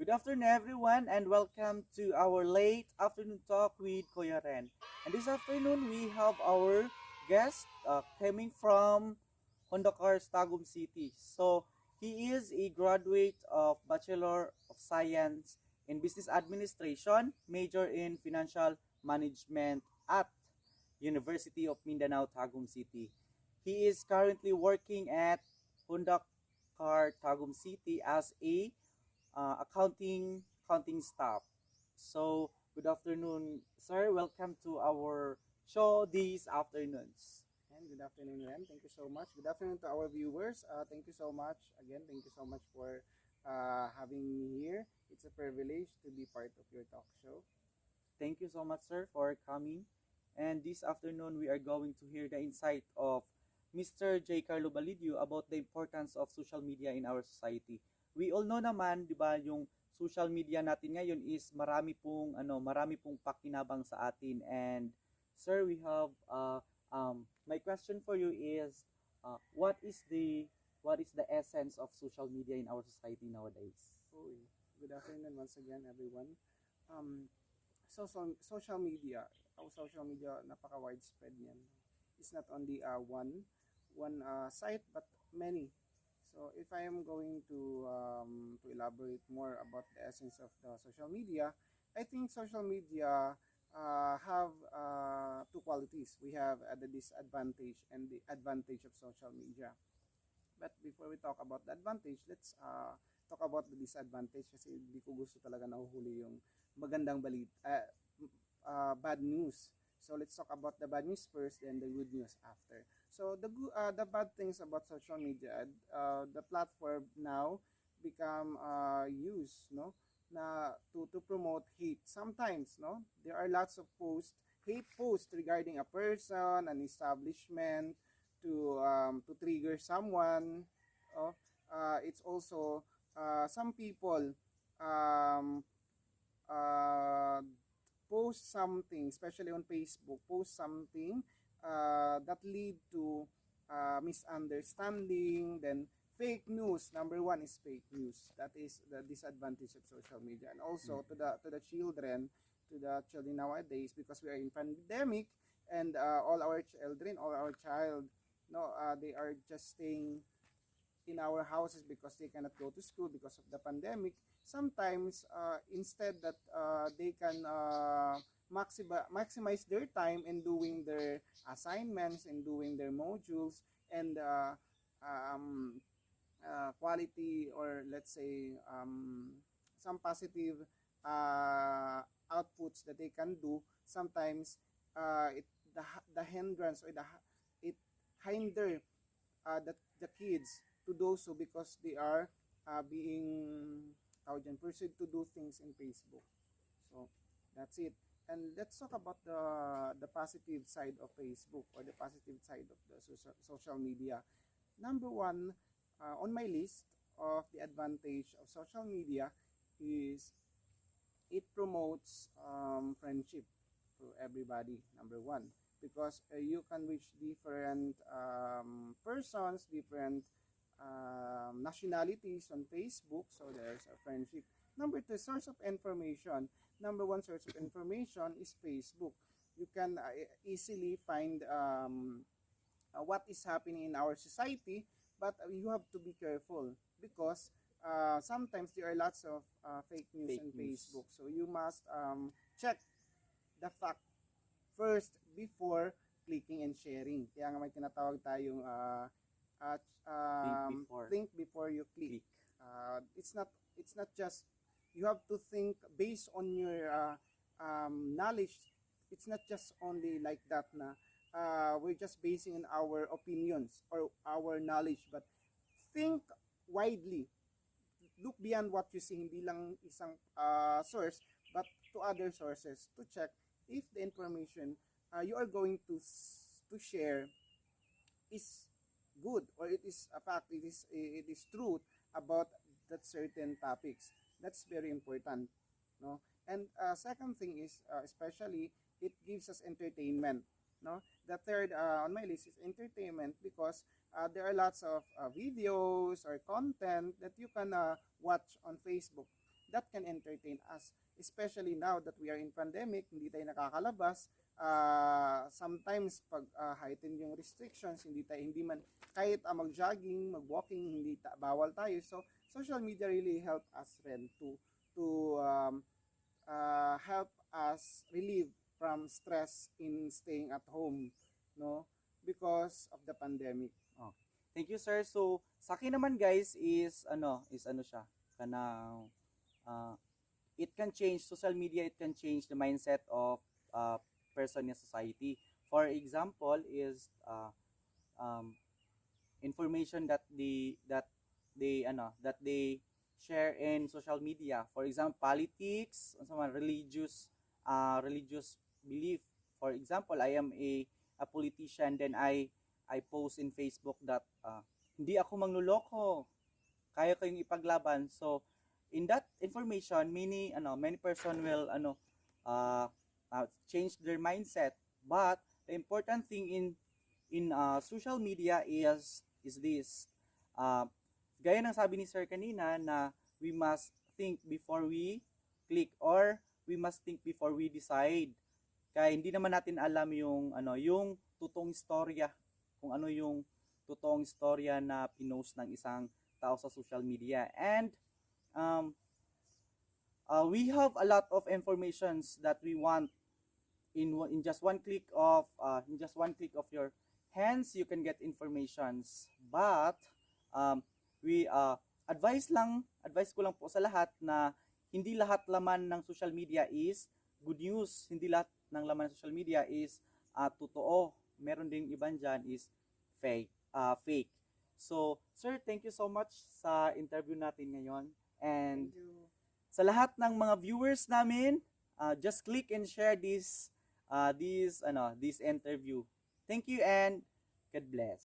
Good afternoon, everyone, and welcome to our late afternoon talk with Kuya Ren. And this afternoon, we have our guest coming from Hondokars, Tagum City. So, he is a graduate of Bachelor of Science in Business Administration, major in Financial Management at University of Mindanao, Tagum City. He is currently working at Hondokar, Tagum City as a accounting staff. So, good afternoon, sir. Welcome to our show these afternoons. And good afternoon, Ren. Thank you so much. Good afternoon to our viewers. Thank you so much. Again, thank you so much for having me here. It's a privilege to be part of your talk show. Thank you so much, sir, for coming. And this afternoon, we are going to hear the insight of Mr. J. Carlo Balidio about the importance of social media in our society. We all know naman, 'di ba, yung social media natin ngayon is marami pong pakinabang sa atin. And sir, we have my question for you is what is the essence of social media in our society nowadays? Oh, good afternoon once again, everyone. Um, social media, social media, napaka widespread niyan. It's not only one site, but many. So if I am going to elaborate more about the essence of the social media, I think social media have two qualities. We have the disadvantage and the advantage of social media. But before we talk about the advantage, let's talk about the disadvantage kasi hindi ko gusto talaga nahuhuli yung magandang bad news. So let's talk about the bad news first, then the good news after. So the bad things about social media, the platform now become used, no, na to promote hate. Sometimes, no, there are lots of hate posts regarding a person, an establishment, to trigger someone. Oh, it's also some people um, uh, post something, especially on Facebook, post something that lead to misunderstanding. Then fake news. Number one is fake news. That is the disadvantage of social media, and also to the children nowadays, because we are in pandemic, and all our child, no, they are just staying in our houses because they cannot go to school because of the pandemic. Sometimes instead that they can maximize their time in doing their assignments and doing their modules, and um, quality, or let's say some positive outputs that they can do. Sometimes the hindrance, or it hinder the kids to do so, because they are being pursued to do things in Facebook. So that's it. And let's talk about the positive side of Facebook, or the positive side of the social media. Number one on my list of the advantage of social media is it promotes friendship to everybody. Number one, because you can reach different persons, different nationalities on Facebook, so there's a friendship. Number two, source of information. Number one source of information is Facebook. You can easily find what is happening in our society, but you have to be careful, because sometimes there are lots of fake news Fake on news. Facebook. So you must check the fact first before clicking and sharing. Kaya nga may tinatawag tayong Think before think before you click. click. It's not just, you have to think based on your knowledge. It's not just only like that na we're just basing on our opinions or our knowledge, but think widely. Look beyond what you see, hindi lang isang source, but to other sources, to check if the information you are going to share is good, or it is a fact, it is truth about that certain topics. That's very important, no. And second thing is, especially, it gives us entertainment, no. The third on my list is entertainment, because there are lots of videos or content that you can watch on Facebook. that can entertain us. Especially now that we are in pandemic, hindi tayo nakakalabas. Sometimes pag heighten yung restrictions, hindi man kahit mag-jogging, mag-walking, bawal tayo. So social media really help us rin to help us relieve from stress in staying at home, no, because of the pandemic. Thank you, sir. So, sa akin naman guys is ano siya, kanang it can change social media, it can change the mindset of person in society. For example, is information that they share in social media. For example, politics, some religious belief. For example, I am a politician, then I post in Facebook that hindi ako mangluloko, kaya kayong ipaglaban. So in that information, many person will change their mindset. But the important thing in social media is this, gaya ng sabi ni sir kanina, na we must think before we click, or we must think before we decide. Kaya hindi naman natin alam yung totoong istorya, kung ano yung totoong istorya na pinost ng isang tao sa social media. And we have a lot of informations that we want in just one click of your hands. You can get informations, but we advice ko lang po sa lahat na hindi lahat laman ng social media is good news, hindi lahat ng laman ng social media is totoo. Meron ding iban dyan is fake. So, sir, thank you so much sa interview natin ngayon. And Thank you. sa lahat ng mga viewers namin, just click and share this interview. Thank you and God bless.